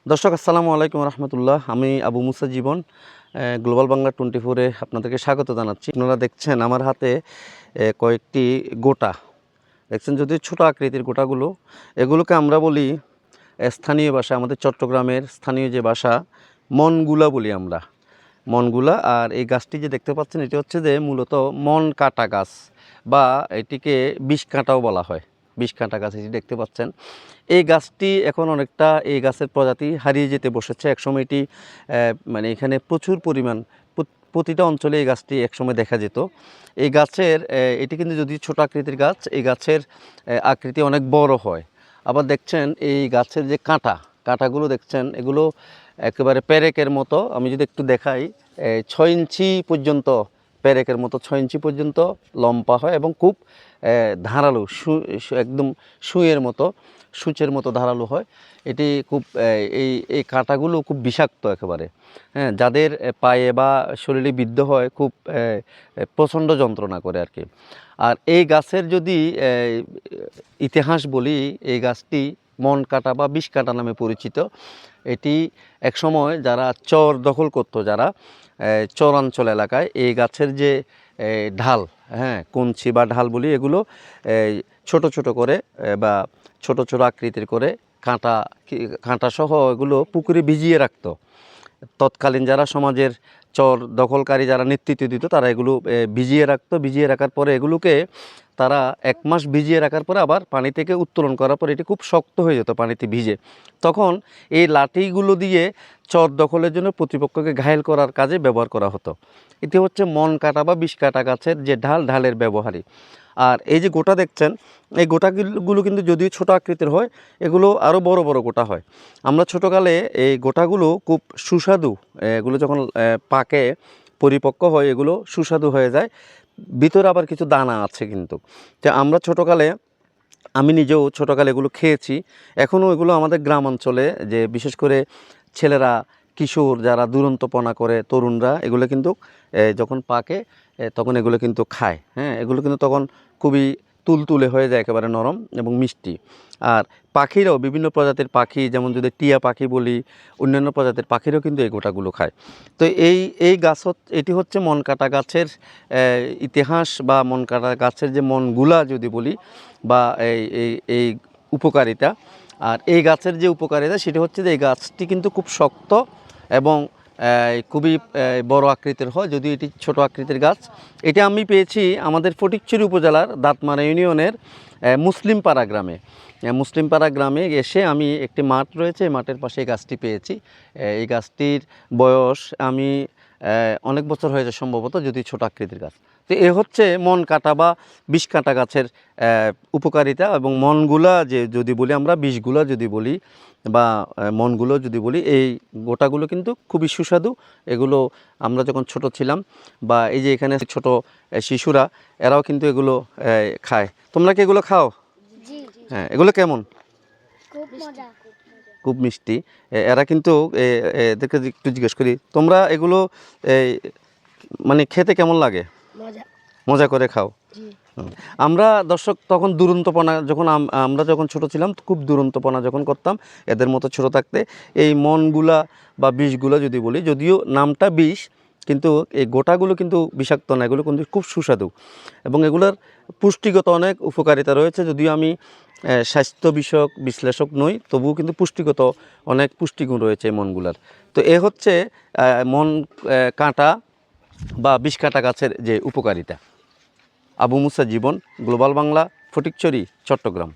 দর্শক আসসালামু আলাইকুম রহমতুল্লাহ। আমি আবু মুসা জীবন, গ্লোবাল বাংলা 24-এ আপনাদেরকে স্বাগত জানাচ্ছি। আপনারা দেখছেন আমার হাতে কয়েকটি গোটা দেখছেন, যদি ছোট আকৃতির গোটাগুলো, এগুলোকে আমরা বলি স্থানীয় ভাষা, আমাদের চট্টগ্রামের স্থানীয় যে ভাষা মনগুলা বলি আমরা, মনগুলা। আর এই গাছটি যে দেখতে পাচ্ছেন, এটি হচ্ছে যে মূলত মন কাটা গাছ, বা এটিকে বিষ কাঁটাও বলা হয়। বিষ কাঁটা গাছ এটি দেখতে পাচ্ছেন। এই গাছটি এখন অনেকটা, এই গাছের প্রজাতি হারিয়ে যেতে বসেছে। একসময় এটি মানে এখানে প্রচুর পরিমাণ, প্রতিটা অঞ্চলে এই গাছটি একসময় দেখা যেত। এই গাছের এটি কিন্তু যদি ছোট আকৃতির গাছ, এই গাছের আকৃতি অনেক বড় হয়। আবার দেখছেন এই গাছের যে কাঁটাগুলো দেখছেন, এগুলো একেবারে পেরেকের মতো। আমি যদি একটু দেখাই, 6 ইঞ্চি পর্যন্ত, পেরেকের মতো 6 ইঞ্চি পর্যন্ত লম্বা হয় এবং খুব ধারালো, একদম সুঁয়ের মতো, সূচের মতো ধারালো হয়। এটি খুব এই কাঁটাগুলো খুব বিষাক্ত একেবারে। হ্যাঁ, যাদের পায়ে বা শরীরে বিদ্ধ হয় খুব প্রচণ্ড যন্ত্রণা করে আর কি। আর এই গাছের যদি ইতিহাস বলি, এই গাছটি মন কাটা বা বিষ কাটা নামে পরিচিত। এটি একসময় যারা চর দখল করতো, যারা চরাঞ্চল এলাকায়, এই গাছের যে ঢাল, হ্যাঁ কঞ্চি বা ঢাল বলি, এগুলো ছোট ছোট করে বা ছোট ছোট আকৃতির করে কাঁটা সহ এগুলো পুকুরে ভিজিয়ে রাখতো। তৎকালীন যারা সমাজের চর দখলকারী যারা নেতৃত্ব দিত, তারা এগুলো ভিজিয়ে রাখতো। ভিজিয়ে রাখার পরে এগুলোকে তারা 1 মাস ভিজিয়ে রাখার পরে আবার পানি থেকে উত্তোলন করার পরে এটি খুব শক্ত হয়ে যেত পানিতে ভিজে। তখন এই লাঠিগুলো দিয়ে চর দখলের জন্য প্রতিপক্ষকে ঘায়েল করার কাজে ব্যবহার করা হতো। এটি হচ্ছে মন কাটা বা বিষ কাটা গাছের যে ঢালের ব্যবহারই। আর এই যে গোটা দেখছেন, এই গোটাগুলো কিন্তু যদিও ছোট আকৃতির হয়, এগুলো আরও বড় বড় গোটা হয়। আমরা ছোটোকালে এই গোটাগুলো খুব সুস্বাদু, এগুলো যখন পাকে পরিপক্ক হয়, এগুলো সুস্বাদু হয়ে যায়। ভিতরে আবার কিছু দানা আছে কিন্তু। তো আমরা ছোটোকালে, আমি নিজেও ছোটোকালে এগুলো খেয়েছি। এখনও এগুলো আমাদের গ্রাম অঞ্চলে, যে বিশেষ করে ছেলেরা, কিশোর যারা দুরন্তপনা করে, তরুণরা, এগুলো কিন্তু যখন পাকে তখন এগুলো কিন্তু খায়। হ্যাঁ, এগুলো কিন্তু তখন খুবই তুলতুলে হয়ে যায়, একেবারে নরম এবং মিষ্টি। আর পাখিরাও, বিভিন্ন প্রজাতির পাখি, যেমন যদি টিয়া পাখি বলি, অন্যান্য প্রজাতির পাখিরাও কিন্তু এই গোটাগুলো খায়। তো এই গাছ, এটি হচ্ছে মন কাটা গাছের ইতিহাস, বা মন কাটা গাছের যে মনগুলা যদি বলি, বা এই উপকারিতা। আর এই গাছের যে উপকারিতা, সেটি হচ্ছে যে এই গাছটি কিন্তু খুব শক্ত এবং খুবই বড় আকৃতির হয়, যদিও এটি ছোট আকৃতির গাছ। এটা আমি পেয়েছি আমাদের ফটিকছড়ি উপজেলার দাঁতমারা ইউনিয়নের মুসলিমপাড়া গ্রামে। মুসলিমপাড়া গ্রামে এসে আমি, একটি মাঠ রয়েছে, এই মাঠের পাশে এই গাছটি পেয়েছি। এই গাছটির বয়স আমি অনেক বছর হয়েছে সম্ভবত, যদি ছোট আকৃতির গাছ। তো এ হচ্ছে মন কাটা বা বিষ কাটা গাছের উপকারিতা। এবং মনগুলা যে যদি বলি আমরা, বিষগুলা যদি বলি বা মনগুলো যদি বলি, এই গোটাগুলো কিন্তু খুবই সুস্বাদু। এগুলো আমরা যখন ছোট ছিলাম, বা এই যে এখানে ছোট শিশুরা, এরাও কিন্তু এগুলো খায়। তোমরা কি এগুলো খাও? হ্যাঁ, এগুলো কেমন? খুব মিষ্টি। এরা কিন্তু, এদেরকে একটু জিজ্ঞেস করি, তোমরা এগুলো মানে খেতে কেমন লাগে? মজা করে খাও? আমরা দর্শক তখন দুরন্তপনা, যখন আমরা যখন ছোট ছিলাম, খুব দুরন্তপনা যখন করতাম এদের মতো ছোট থাকতে। এই মনগুলা বা বিষগুলো যদি বলি, যদিও নামটা বিষ, কিন্তু এই গোটাগুলো কিন্তু বিষাক্ত না, এগুলো কিন্তু খুব সুস্বাদু এবং এগুলোর পুষ্টিগত অনেক উপকারিতা রয়েছে। যদিও আমি স্বাস্থ্য বিষয়ক বিশ্লেষক নই, তবুও কিন্তু পুষ্টিগত অনেক পুষ্টিগুণ রয়েছে এই মনগুলার। তো এ হচ্ছে মন কাঁটা বা বিষ কাটা গাছের যে উপকারিতা। আবু মুসা জীবন, গ্লোবাল বাংলা, ফটিকছড়ি, চট্টগ্রাম।